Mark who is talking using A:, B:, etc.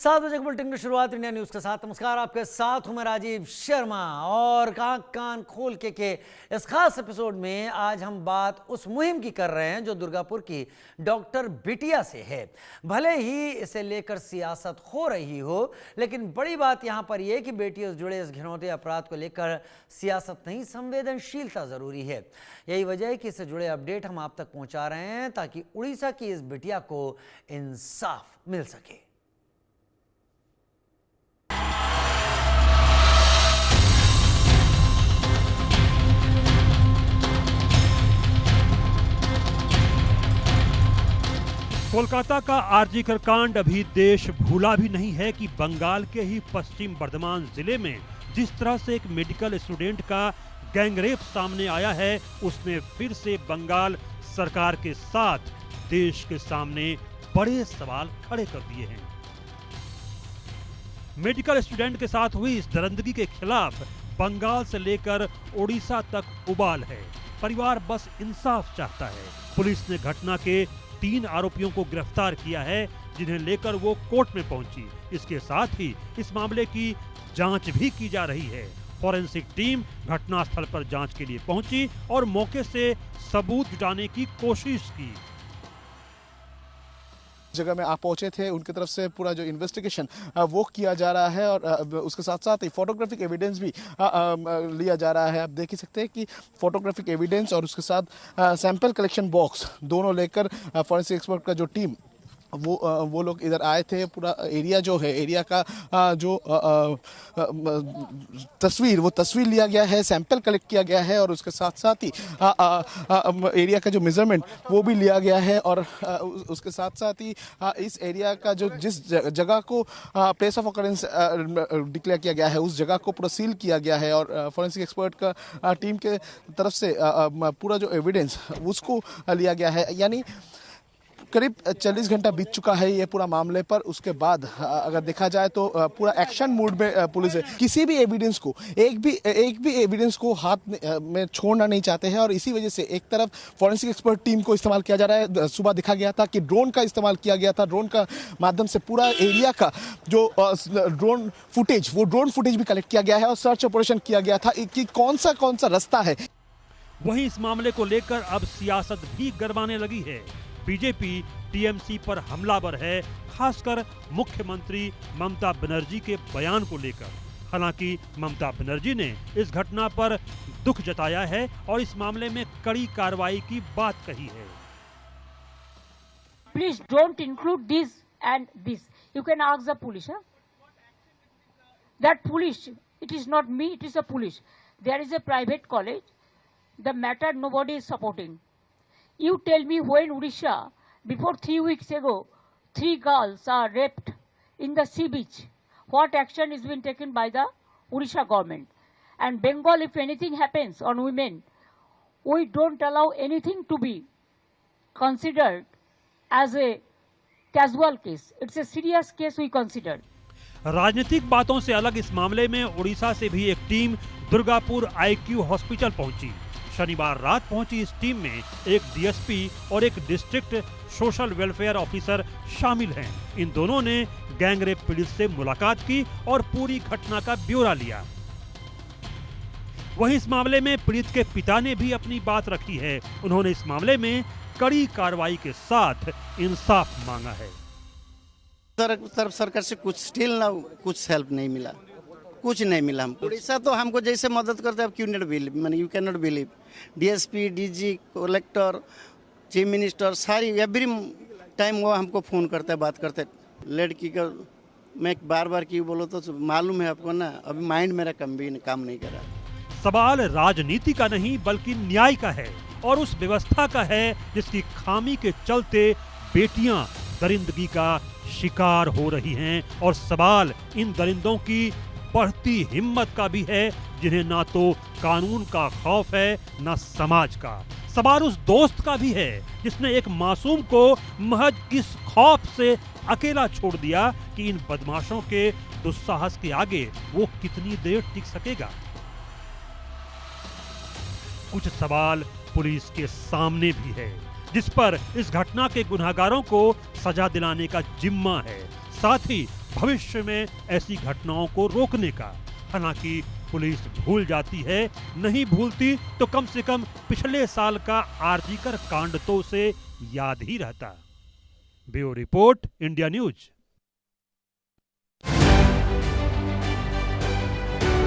A: 7 बजे के बुलेटिन की शुरुआत इंडिया न्यूज के साथ। नमस्कार, आपके साथ हूं मैं राजीव शर्मा और कान खोल के इस खास एपिसोड में आज हम बात उस मुहिम की कर रहे हैं जो दुर्गापुर की डॉक्टर बिटिया से है। भले ही इसे लेकर सियासत हो रही हो, लेकिन बड़ी बात यहां पर यह कि बेटियों से जुड़े इस घिनौने अपराध को लेकर सियासत नहीं, संवेदनशीलता जरूरी है। यही वजह है कि इससे जुड़े अपडेट हम आप तक पहुंचा रहे हैं ताकि उड़ीसा की इस बिटिया को इंसाफ मिल सके।
B: कोलकाता का आरजीकर कांड अभी देश भूला भी नहीं है कि बंगाल के ही पश्चिम बर्धमान जिले में जिस तरह से एक मेडिकल स्टूडेंट का गैंगरेप सामने आया है, उसमें फिर से बंगाल सरकार के साथ देश के सामने बड़े सवाल खड़े कर दिए हैं। मेडिकल स्टूडेंट के साथ हुई इस दरिंदगी के खिलाफ बंगाल से लेकर ओडिशा तक उबाल है। परिवार बस इंसाफ चाहता है। पुलिस ने घटना के 3 आरोपियों को गिरफ्तार किया है, जिन्हें लेकर वो कोर्ट में पहुंची। इसके साथ ही इस मामले की जांच भी की जा रही है। फॉरेंसिक टीम घटनास्थल पर जांच के लिए पहुंची और मौके से सबूत जुटाने की कोशिश की।
C: जगह में आप पहुंचे थे, उनकी तरफ से पूरा जो इन्वेस्टिगेशन वो किया जा रहा है और उसके साथ साथ ही फोटोग्राफिक एविडेंस भी लिया जा रहा है। आप देख ही सकते हैं कि फोटोग्राफिक एविडेंस और उसके साथ सैंपल कलेक्शन बॉक्स दोनों लेकर फॉरेंसिक एक्सपर्ट का जो टीम वो लोग इधर आए थे। पूरा एरिया जो है, एरिया का जो तस्वीर लिया गया है, सैंपल कलेक्ट किया गया है और उसके साथ साथ ही एरिया का जो मेजरमेंट वो भी लिया गया है और उसके साथ साथ ही इस एरिया का जो जिस जगह को प्लेस ऑफ ऑकरेंस डिक्लेयर किया गया है, उस जगह को पूरा सील किया गया है और फॉरेंसिक एक्सपर्ट का टीम के तरफ से पूरा जो एविडेंस उसको लिया गया है। यानी करीब 40 घंटा बीत चुका है ये पूरा मामले पर। उसके बाद अगर देखा जाए तो पूरा एक्शन मूड में पुलिस है। किसी भी एविडेंस को एक भी एविडेंस को हाथ में छोड़ना नहीं चाहते हैं और इसी वजह से एक तरफ फॉरेंसिक एक्सपर्ट टीम को इस्तेमाल किया जा रहा है। सुबह दिखा गया था कि ड्रोन का इस्तेमाल किया गया था। ड्रोन का माध्यम से पूरा एरिया का जो ड्रोन फुटेज भी कलेक्ट किया गया है और सर्च ऑपरेशन किया गया था कि कौन सा रास्ता है।
B: वहीं इस मामले को लेकर अब सियासत भी गरमाने लगी है। बीजेपी टीएमसी पर हमलावर है, खासकर मुख्यमंत्री ममता बनर्जी के बयान को लेकर। हालांकि ममता बनर्जी ने इस घटना पर दुख जताया है और इस मामले में कड़ी कार्रवाई की बात कही है।
D: Please don't include this and this. You can ask the police. That police, it is not me, it is a police. There is a private college. The matter nobody is supporting. You tell me when Odisha, before 3 weeks ago, 3 girls are raped in the sea beach. What action is being taken by the Odisha government? And Bengal, if anything happens on women, we don't allow anything to be considered as a casual case. It's a serious case we consider.
B: राजनीतिक बातों से अलग इस मामले में उड़ीसा से भी एक टीम दुर्गापुर आईक्यू हॉस्पिटल पहुंची। शनिवार रात पहुंची इस टीम में एक डीएसपी और एक डिस्ट्रिक्ट सोशल वेलफेयर ऑफिसर शामिल हैं। इन दोनों ने गैंगरेप पीड़ित से मुलाकात की और पूरी घटना का ब्यौरा लिया। वहीं इस मामले में पीड़ित के पिता ने भी अपनी बात रखी है। उन्होंने इस मामले में कड़ी कार्रवाई के साथ इंसाफ मांगा है।
E: सरकार से कुछ हेल्प नहीं मिला, कुछ नहीं मिला हमको। उड़ीसा तो हमको जैसे मदद करते हैं, you can not believe. DSP, DG, collector, chief minister, सारी एवरी टाइम वो हमको फोन करते हैं, बात करते हैं। लड़की का मैं बार क्यों बोलो तो मालूम है आपको ना, अभी माइंड मेरा काम नहीं कर रहा।
B: सवाल राजनीति का नहीं बल्कि न्याय का है और उस व्यवस्था का है जिसकी खामी के चलते बेटियां दरिंदगी का शिकार हो रही हैं। और सवाल इन दरिंदों की बढ़ती हिम्मत का भी है, जिन्हें ना तो कानून का खौफ है ना समाज का। सवाल उस दोस्त का भी है जिसने एक मासूम को महज इस खौफ से अकेला छोड़ दिया कि इन बदमाशों के दुस्साहस के आगे वो कितनी देर टिक सकेगा। कुछ सवाल पुलिस के सामने भी है, जिस पर इस घटना के गुनहगारों को सजा दिलाने का जिम्मा है। साथ ही भविष्य में ऐसी घटनाओं को रोकने का। हालांकि पुलिस भूल जाती है, नहीं भूलती तो कम से कम पिछले साल का आरजीकर कांड तो उसे याद ही रहता। Bureau report, India news.